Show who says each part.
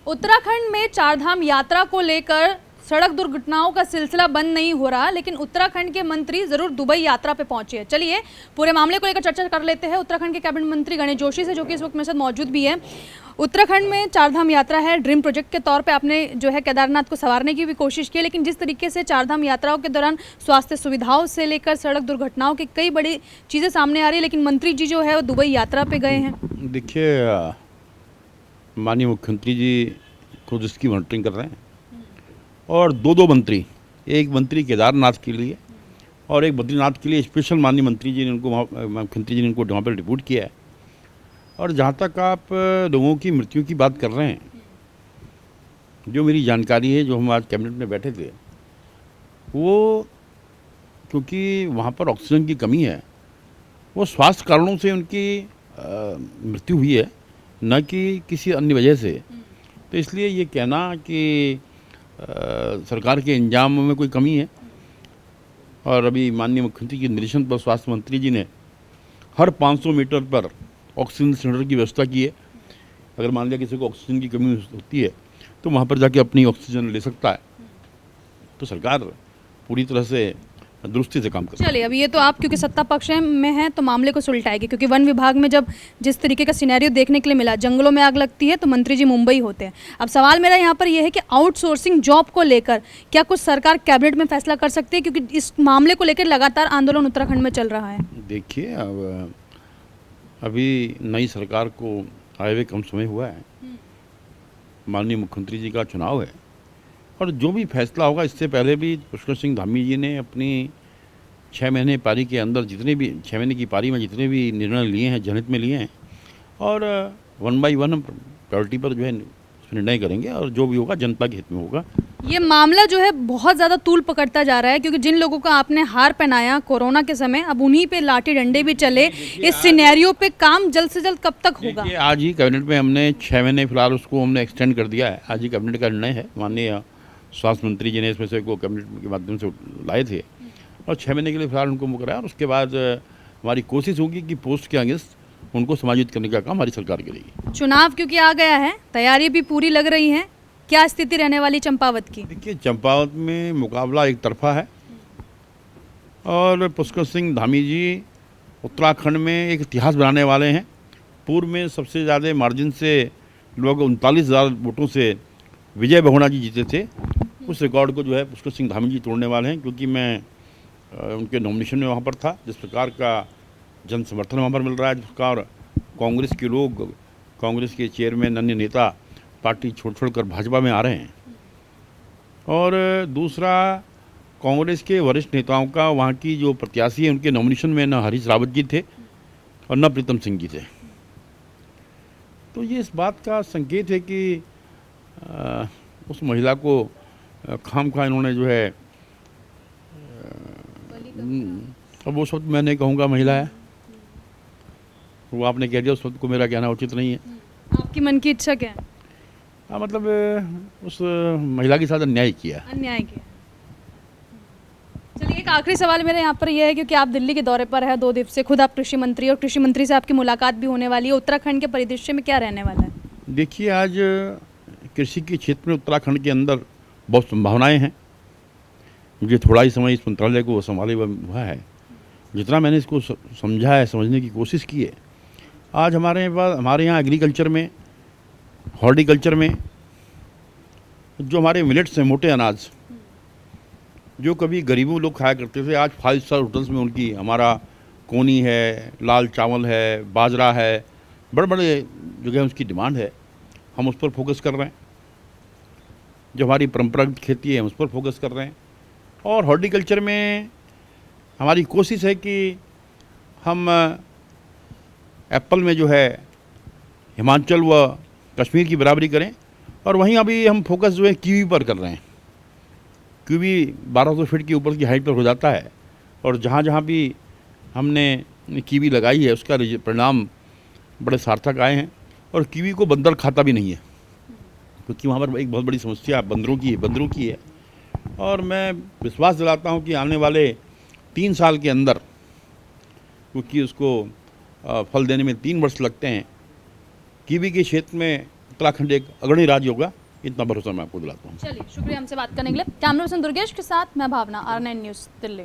Speaker 1: उत्तराखंड में चारधाम यात्रा को लेकर सड़क दुर्घटनाओं का सिलसिला बंद नहीं हो रहा, लेकिन उत्तराखंड के मंत्री जरूर दुबई यात्रा पे पहुंचे हैं। चलिए पूरे मामले को लेकर चर्चा कर लेते हैं उत्तराखंड के कैबिनेट मंत्री गणेश जोशी से, जो कि इस वक्त मेरे साथ मौजूद भी है। उत्तराखंड में चारधाम यात्रा है, ड्रीम प्रोजेक्ट के तौर पे आपने जो है केदारनाथ को संवारने की भी कोशिश की, लेकिन जिस तरीके से चारधाम यात्राओं के दौरान स्वास्थ्य सुविधाओं से लेकर सड़क दुर्घटनाओं की कई बड़ी चीज़ें सामने आ रही है, लेकिन मंत्री जी जो है वो दुबई यात्रा पे गए हैं।
Speaker 2: देखिए, माननीय मुख्यमंत्री जी खुद इसकी मॉनिटरिंग कर रहे हैं और दो मंत्री, एक मंत्री केदारनाथ के लिए और एक बद्रीनाथ के लिए स्पेशल माननीय मंत्री जी ने उनको मुख्यमंत्री जी ने उनको वहाँ पर रिपोर्ट किया है। और जहाँ तक आप लोगों की मृत्यु की बात कर रहे हैं, जो मेरी जानकारी है, जो हम आज कैबिनेट में बैठे थे, वो क्योंकि वहाँ पर ऑक्सीजन की कमी है, वो स्वास्थ्य कारणों से उनकी मृत्यु हुई है, न कि किसी अन्य वजह से। तो इसलिए ये कहना कि सरकार के इंजाम में कोई कमी है, और अभी माननीय मुख्यमंत्री के निर्देशन पर स्वास्थ्य मंत्री जी ने हर 500 मीटर पर ऑक्सीजन सिलेंडर की व्यवस्था की है। अगर मान लिया किसी को ऑक्सीजन की कमी होती है तो वहाँ पर जाके अपनी ऑक्सीजन ले सकता है। तो सरकार पूरी तरह से दुरुस्ती से काम कर।
Speaker 1: चलिए, अभी ये तो आप क्योंकि सत्ता पक्ष में हैं तो मामले को सुलटाएगी, क्योंकि वन विभाग में जब जिस तरीके का सिनेरियो देखने के लिए मिला, जंगलों में आग लगती है तो मंत्री जी मुंबई होते हैं। अब सवाल मेरा यहाँ पर यह है कि आउटसोर्सिंग जॉब को लेकर क्या कुछ सरकार कैबिनेट में फैसला कर सकती है, क्योंकि इस मामले को लेकर लगातार आंदोलन उत्तराखंड में चल रहा है।
Speaker 2: देखिए, अब अभी नई सरकार को आए हुए कम समय हुआ है, माननीय मुख्यमंत्री जी का चुनाव है, और जो भी फैसला होगा, इससे पहले भी पुष्कर सिंह धामी जी ने अपनी 6 महीने पारी के अंदर जितने भी 6 महीने की पारी में जितने भी निर्णय लिए हैं, जनहित में लिए हैं, और 1 बाई 1 हम प्रायोरिटी पर जो है निर्णय करेंगे, और जो भी होगा जनता के हित में होगा।
Speaker 1: ये मामला जो है बहुत ज़्यादा तूल पकड़ता जा रहा है, क्योंकि जिन लोगों को आपने हार पहनाया कोरोना के समय, अब उन्हीं पे लाठी डंडे भी चले। इस सिनेरियो पे काम जल्द से जल्द कब तक होगा?
Speaker 2: आज ही कैबिनेट में हमने 6 महीने फिलहाल उसको हमने एक्सटेंड कर दिया है। आज ही कैबिनेट का निर्णय है, माननीय स्वास्थ्य मंत्री जी ने इसमें से को कैबिनेट के माध्यम से लाए थे, और 6 महीने के लिए फिलहाल उनको मुकराया, और उसके बाद हमारी कोशिश होगी कि पोस्ट के अगेंस्ट उनको समायोजित करने का काम हमारी सरकार करेगी।
Speaker 1: चुनाव क्योंकि आ गया है, तैयारी भी पूरी लग रही है, क्या स्थिति रहने वाली चंपावत की?
Speaker 2: देखिए, चंपावत में मुकाबला एक तरफा है, और पुष्कर सिंह धामी जी उत्तराखंड में एक इतिहास बनाने वाले हैं। पूर्व में सबसे ज़्यादा मार्जिन से लोग 39,000 वोटों से विजय बहुगुणा जी जीते थे। उस रिकॉर्ड को जो है पुष्कर सिंह धामी जी तोड़ने वाले हैं, क्योंकि मैं उनके नॉमिनेशन में वहाँ पर था। जिस प्रकार का जन समर्थन वहाँ पर मिल रहा है, जिस प्रकार कांग्रेस के लोग, कांग्रेस के चेयरमैन, अन्य नेता पार्टी छोड़ कर भाजपा में आ रहे हैं, और दूसरा कांग्रेस के वरिष्ठ नेताओं का वहाँ की जो प्रत्याशी है, उनके नॉमिनेशन में न हरीश रावत जी थे और न प्रीतम सिंह जी थे। तो ये इस बात का संकेत है कि उस महिला को खामखा इन्होंने जो है, अब वो शब्द मैं नहीं कहूँगा महिला है, वो आपने कह दिया, उस शब्द को मेरा कहना उचित नहीं है।
Speaker 1: आपकी मन की इच्छा क्या है?
Speaker 2: हाँ, मतलब उस महिला के साथ अन्याय किया।
Speaker 1: अन्याय किया। चलिए, एक आखिरी सवाल मेरा यहाँ पर यह है, क्योंकि आप दिल्ली के दौरे पर है 2 दिवस से, खुद आप कृषि मंत्री, और कृषि मंत्री से आपकी मुलाकात भी होने वाली है। उत्तराखंड के परिदृश्य में क्या रहने वाला है?
Speaker 2: देखिए, आज कृषि के क्षेत्र में उत्तराखंड के अंदर बहुत संभावनाएं हैं। मुझे थोड़ा ही समय इस मंत्रालय को संभाले हुआ है, जितना मैंने इसको समझा है, समझने की कोशिश की है। आज हमारे यहाँ एग्रीकल्चर में, हॉर्टिकल्चर में जो हमारे मिलेट्स हैं, मोटे अनाज, जो कभी गरीबों लोग खाया करते थे, आज 5 स्टार होटल्स में उनकी, हमारा कोनी है, लाल चावल है, बाजरा है, बड़े बड़े जगह उसकी डिमांड है। हम उस पर फोकस कर रहे हैं। जो हमारी परंपरागत खेती है, हम उस पर फोकस कर रहे हैं। और हॉर्टिकल्चर में हमारी कोशिश है कि हम एप्पल में जो है हिमाचल व कश्मीर की बराबरी करें, और वहीं अभी हम फोकस जो है कीवी पर कर रहे हैं। कीवी 1200 फीट के ऊपर की हाइट पर हो जाता है, और जहाँ जहाँ भी हमने कीवी लगाई है, उसका परिणाम बड़े सार्थक आए हैं। और कीवी को बंदर खाता भी नहीं है, क्योंकि वहाँ पर एक बहुत बड़ी समस्या बंदरों की है। और मैं विश्वास दिलाता हूँ कि आने वाले 3 साल के अंदर, क्योंकि उसको फल देने में 3 वर्ष लगते हैं, कीवी के क्षेत्र में उत्तराखंड एक अग्रणी राज्य होगा, इतना भरोसा मैं आपको दिलाता हूँ।
Speaker 1: चलिए, शुक्रिया हमसे बात करने के लिए। कैमरा पर्सन दुर्गेश के साथ मैं भावना, R9 न्यूज़ दिल्ली।